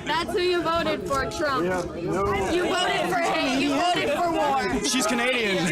That's who you voted for, Trump. No. You voted for hate. You voted for war. She's Canadian.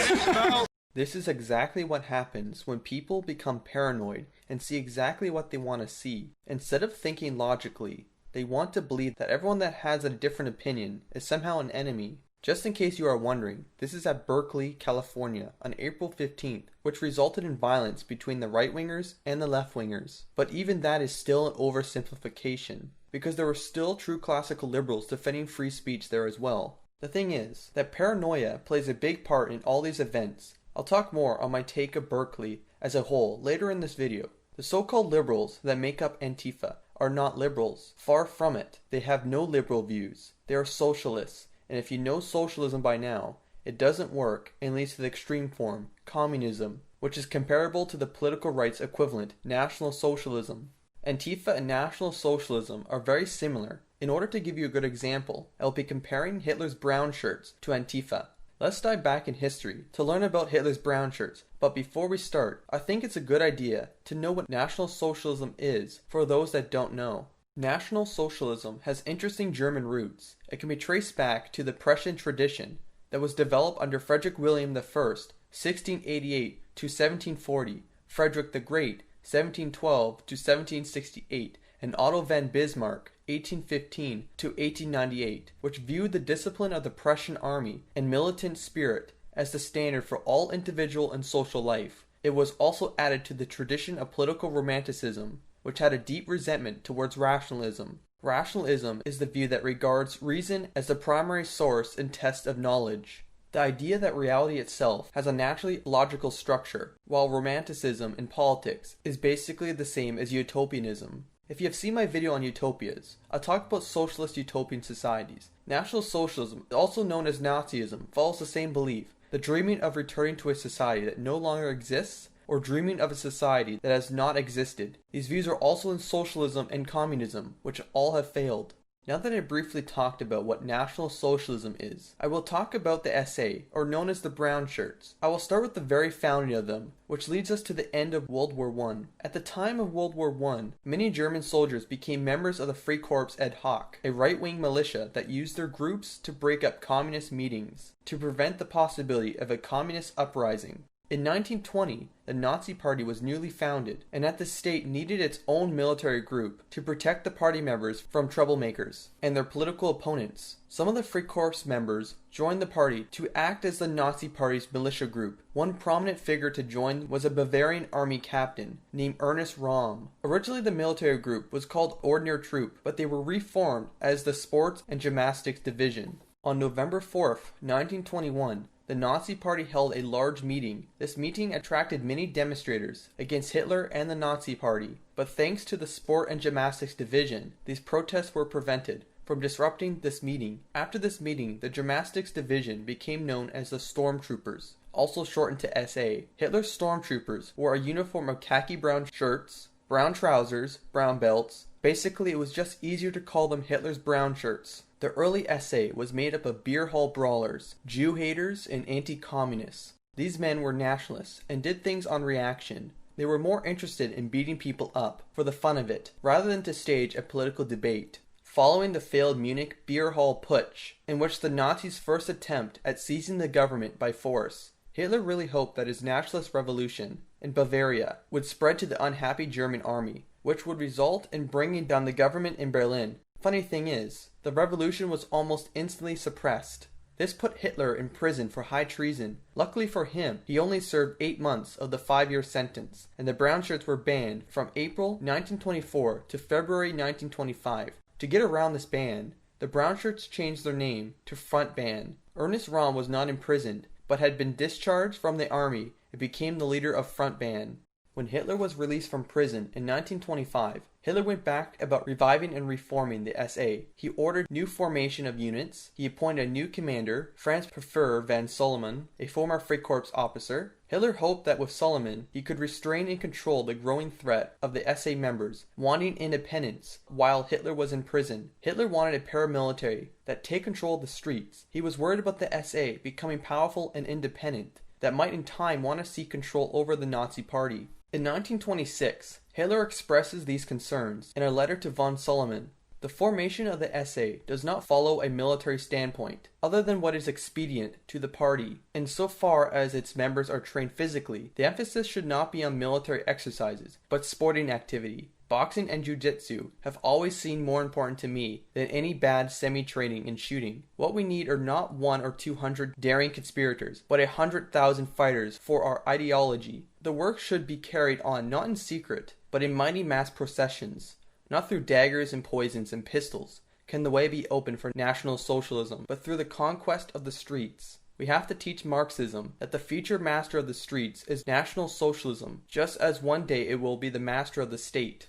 This is exactly what happens when people become paranoid and see exactly what they want to see. Instead of thinking logically, they want to believe that everyone that has a different opinion is somehow an enemy. Just in case you are wondering, this is at Berkeley, California on April 15th, which resulted in violence between the right-wingers and the left-wingers. But even that is still an oversimplification, because there were still true classical liberals defending free speech there as well. The thing is that paranoia plays a big part in all these events. I'll talk more on my take of Berkeley as a whole later in this video. The so-called liberals that make up ANTIFA are not liberals. Far from it. They have no liberal views. They are socialists. And if you know socialism by now, it doesn't work and leads to the extreme form, communism, which is comparable to the political rights equivalent, National Socialism. Antifa and National Socialism are very similar. In order to give you a good example, I will be comparing Hitler's brown shirts to Antifa. Let's dive back in history to learn about Hitler's brown shirts. But before we start, I think it's a good idea to know what National Socialism is for those that don't know. National Socialism has interesting German roots. It can be traced back to the Prussian tradition that was developed under Frederick William I, 1688 to 1740, Frederick the Great, 1712 to 1768, and Otto von Bismarck, 1815 to 1898, which viewed the discipline of the Prussian army and militant spirit as the standard for all individual and social life. It was also added to the tradition of political romanticism, which had a deep resentment towards rationalism. Rationalism is the view that regards reason as the primary source and test of knowledge. The idea that reality itself has a naturally logical structure, while romanticism in politics is basically the same as utopianism. If you have seen my video on utopias, I talk about socialist utopian societies. National Socialism, also known as Nazism, follows the same belief, the dreaming of returning to a society that no longer exists, or dreaming of a society that has not existed. These views are also in socialism and communism, which all have failed. Now that I briefly talked about what National Socialism is, I will talk about the SA, or known as the brown shirts. I will start with the very founding of them, which leads us to the end of World War I. At the time of World War I, many German soldiers became members of the Freikorps ad hoc, a right-wing militia that used their groups to break up communist meetings, to prevent the possibility of a communist uprising. In 1920, the Nazi Party was newly founded, and that the state needed its own military group to protect the party members from troublemakers and their political opponents. Some of the Freikorps members joined the party to act as the Nazi Party's militia group. One prominent figure to join was a Bavarian army captain named Ernest Röhm. Originally the military group was called Ordnung Truppe, but they were reformed as the Sports and Gymnastics Division. On November 4th, 1921, the Nazi Party held a large meeting. This meeting attracted many demonstrators against Hitler and the Nazi Party, but thanks to the Sport and Gymnastics Division, these protests were prevented from disrupting this meeting. After this meeting, the Gymnastics Division became known as the Stormtroopers, also shortened to SA. Hitler's Stormtroopers wore a uniform of khaki brown shirts, brown trousers, brown belts. Basically, it was just easier to call them Hitler's brown shirts. The early SA was made up of beer hall brawlers, Jew haters, and anti-communists. These men were nationalists and did things on reaction. They were more interested in beating people up for the fun of it, rather than to stage a political debate. Following the failed Munich beer hall putsch, in which the Nazis' first attempt at seizing the government by force, Hitler really hoped that his nationalist revolution in Bavaria would spread to the unhappy German army, which would result in bringing down the government in Berlin. Funny thing is, the revolution was almost instantly suppressed. This put Hitler in prison for high treason. Luckily for him, he only served 8 months of the 5-year sentence, and the brown shirts were banned from April 1924 to February 1925. To get around this ban, the brown shirts changed their name to Front Band. Ernest Röhm was not imprisoned, but had been discharged from the army and became the leader of Front Band. When Hitler was released from prison in 1925, Hitler went back about reviving and reforming the SA. He ordered new formation of units. He appointed a new commander, Franz Professor von Solomon, a former Freikorps officer. Hitler hoped that with Solomon, he could restrain and control the growing threat of the SA members wanting independence while Hitler was in prison. Hitler wanted a paramilitary that take control of the streets. He was worried about the SA becoming powerful and independent, that might in time want to seek control over the Nazi Party. In 1926, Hitler expresses these concerns in a letter to von Solomon, The formation of the SA does not follow a military standpoint, other than what is expedient to the party. Insofar as its members are trained physically, the emphasis should not be on military exercises, but sporting activity. Boxing and jiu-jitsu have always seemed more important to me than any bad semi-training in shooting. What we need are not 100 or 200 daring conspirators, but 100,000 fighters for our ideology. The work should be carried on not in secret, but in mighty mass processions. Not through daggers and poisons and pistols can the way be opened for National Socialism, but through the conquest of the streets. We have to teach Marxism that the future master of the streets is National Socialism, just as one day it will be the master of the state.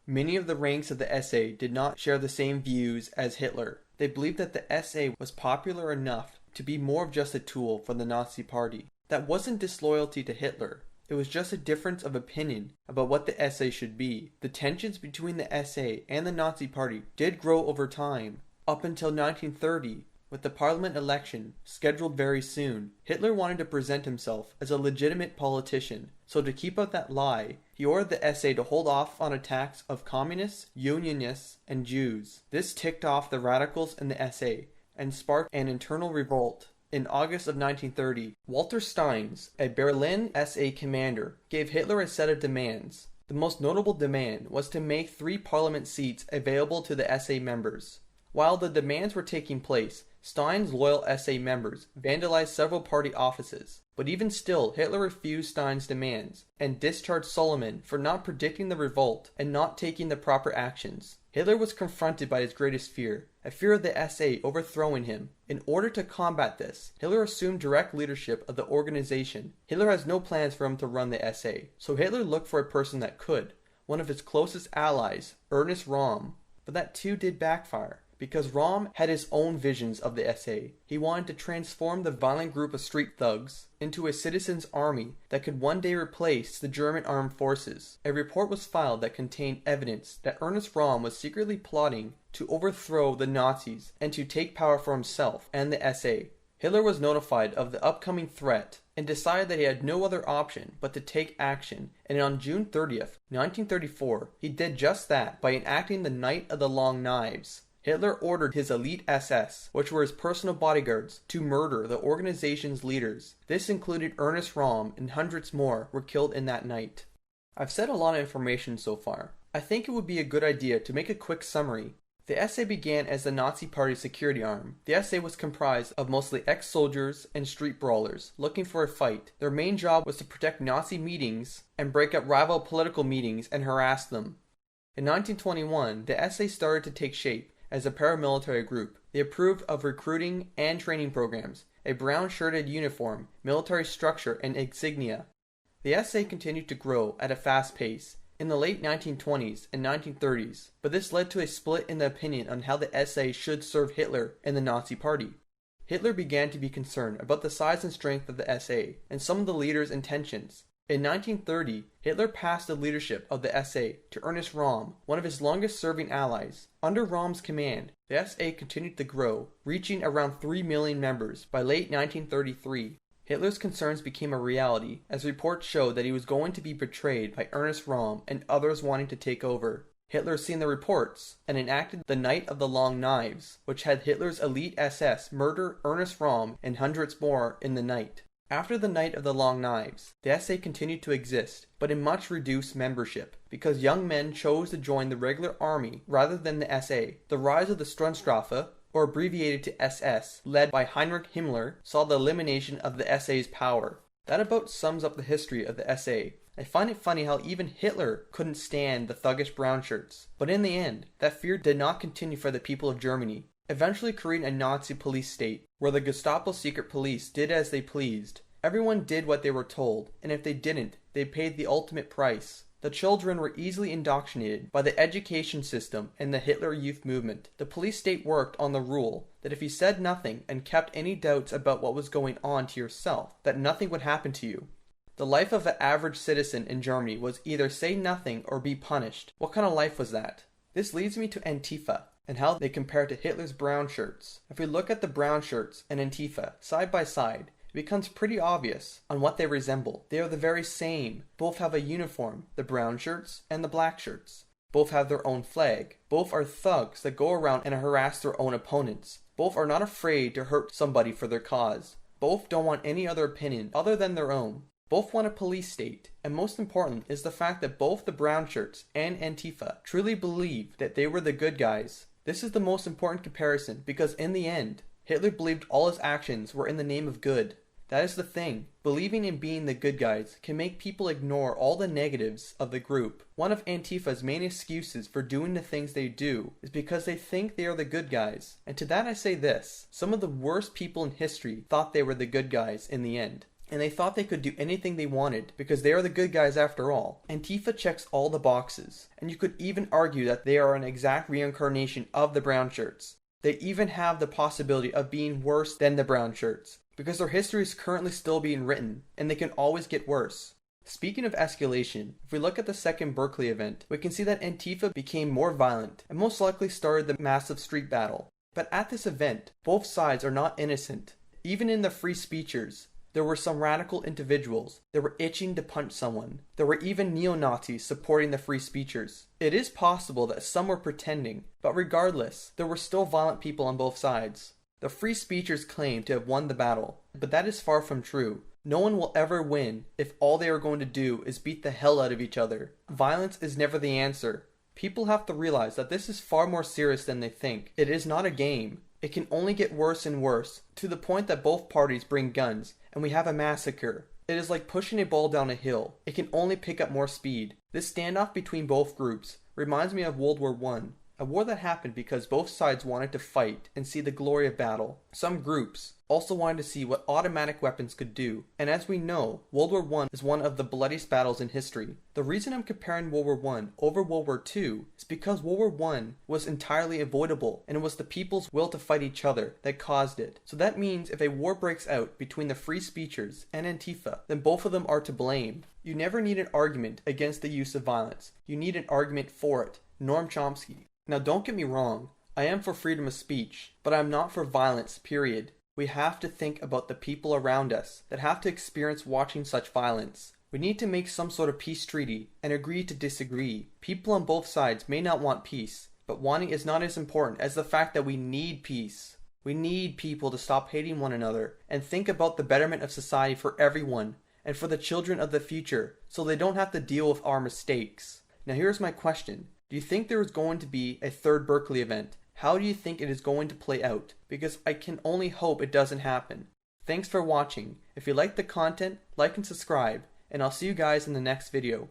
Many of the ranks of the SA did not share the same views as Hitler. They believed that the SA was popular enough to be more of just a tool for the Nazi Party. That wasn't disloyalty to Hitler. It was just a difference of opinion about what the SA should be. The tensions between the SA and the Nazi Party did grow over time. Up until 1930, with the parliament election scheduled very soon, Hitler wanted to present himself as a legitimate politician. So to keep up that lie, he ordered the SA to hold off on attacks of communists, unionists, and Jews. This ticked off the radicals in the SA and sparked an internal revolt. In August of 1930, Walter Steins, a Berlin SA commander, gave Hitler a set of demands. The most notable demand was to make 3 parliament seats available to the SA members. While the demands were taking place, Stein's loyal SA members vandalized several party offices. But even still, Hitler refused Stein's demands and discharged Solomon for not predicting the revolt and not taking the proper actions. Hitler was confronted by his greatest fear, a fear of the SA overthrowing him. In order to combat this, Hitler assumed direct leadership of the organization. Hitler has no plans for him to run the SA, so Hitler looked for a person that could, one of his closest allies, Ernest Röhm. But that too did backfire, because Röhm had his own visions of the SA. He wanted to transform the violent group of street thugs into a citizens' army that could one day replace the German armed forces. A report was filed that contained evidence that Ernest Röhm was secretly plotting to overthrow the Nazis and to take power for himself and the SA. Hitler was notified of the upcoming threat and decided that he had no other option but to take action, and on June 30th, 1934, he did just that by enacting the Night of the Long Knives. Hitler ordered his elite SS, which were his personal bodyguards, to murder the organization's leaders. This included Ernest Röhm, and hundreds more were killed in that night. I've said a lot of information so far. I think it would be a good idea to make a quick summary. The SA began as the Nazi Party's security arm. The SA was comprised of mostly ex-soldiers and street brawlers looking for a fight. Their main job was to protect Nazi meetings and break up rival political meetings and harass them. In 1921, the SA started to take shape as a paramilitary group. They approved of recruiting and training programs, a brown-shirted uniform, military structure, and insignia. The SA continued to grow at a fast pace in the late 1920s and 1930s, but this led to a split in the opinion on how the SA should serve Hitler and the Nazi Party. Hitler began to be concerned about the size and strength of the SA and some of the leaders' intentions. In 1930, Hitler passed the leadership of the SA to Ernest Röhm, one of his longest-serving allies. Under Röhm's command, the SA continued to grow, reaching around 3 million members by late 1933. Hitler's concerns became a reality, as reports showed that he was going to be betrayed by Ernest Röhm and others wanting to take over. Hitler seen the reports and enacted the Night of the Long Knives, which had Hitler's elite SS murder Ernest Röhm and hundreds more in the night. After the Night of the Long Knives, the SA continued to exist, but in much reduced membership, because young men chose to join the regular army rather than the SA. The rise of the Sturmstrafe, or abbreviated to SS, led by Heinrich Himmler, saw the elimination of the SA's power. That about sums up the history of the SA. I find it funny how even Hitler couldn't stand the thuggish brown shirts, but in the end, that fear did not continue for the people of Germany, eventually creating a Nazi police state, where the Gestapo secret police did as they pleased. Everyone did what they were told, and if they didn't, they paid the ultimate price. The children were easily indoctrinated by the education system and the Hitler Youth movement. The police state worked on the rule that if you said nothing and kept any doubts about what was going on to yourself, that nothing would happen to you. The life of an average citizen in Germany was either say nothing or be punished. What kind of life was that? This leads me to ANTIFA and how they compare to Hitler's brown shirts. If we look at the brown shirts and ANTIFA side by side, it becomes pretty obvious on what they resemble. They are the very same. Both have a uniform, the brown shirts and the black shirts. Both have their own flag. Both are thugs that go around and harass their own opponents. Both are not afraid to hurt somebody for their cause. Both don't want any other opinion other than their own. Both want a police state. And most important is the fact that both the brown shirts and Antifa truly believe that they were the good guys. This is the most important comparison because in the end, Hitler believed all his actions were in the name of good. That is the thing. Believing in being the good guys can make people ignore all the negatives of the group. One of Antifa's main excuses for doing the things they do is because they think they are the good guys. And to that I say this, some of the worst people in history thought they were the good guys in the end. And they thought they could do anything they wanted because they are the good guys after all. Antifa checks all the boxes, and you could even argue that they are an exact reincarnation of the brown shirts. They even have the possibility of being worse than the brown shirts, because their history is currently still being written, and they can always get worse. Speaking of escalation, if we look at the second Berkeley event, we can see that Antifa became more violent, and most likely started the massive street battle. But at this event, both sides are not innocent. Even in the free speechers, there were some radical individuals that were itching to punch someone. There were even neo-Nazis supporting the free speechers. It is possible that some were pretending, but regardless, there were still violent people on both sides. The free speechers claim to have won the battle, but that is far from true. No one will ever win if all they are going to do is beat the hell out of each other. Violence is never the answer. People have to realize that this is far more serious than they think. It is not a game. It can only get worse and worse, to the point that both parties bring guns, and we have a massacre. It is like pushing a ball down a hill. It can only pick up more speed. This standoff between both groups reminds me of World War I, a war that happened because both sides wanted to fight and see the glory of battle. Some groups also wanted to see what automatic weapons could do, and as we know, World War I is one of the bloodiest battles in history. The reason I'm comparing World War I over World War II is because World War I was entirely avoidable, and it was the people's will to fight each other that caused it. So that means if a war breaks out between the free speechers and Antifa, then both of them are to blame. You never need an argument against the use of violence. You need an argument for it. Noam Chomsky. Now don't get me wrong, I am for freedom of speech, but I'm not for violence, period. We have to think about the people around us that have to experience watching such violence. We need to make some sort of peace treaty and agree to disagree. People on both sides may not want peace, but wanting is not as important as the fact that we need peace. We need people to stop hating one another and think about the betterment of society for everyone and for the children of the future so they don't have to deal with our mistakes. Now here's my question. Do you think there is going to be a third Berkeley event? How do you think it is going to play out? Because I can only hope it doesn't happen. Thanks for watching. If you like the content, like and subscribe, and I'll see you guys in the next video.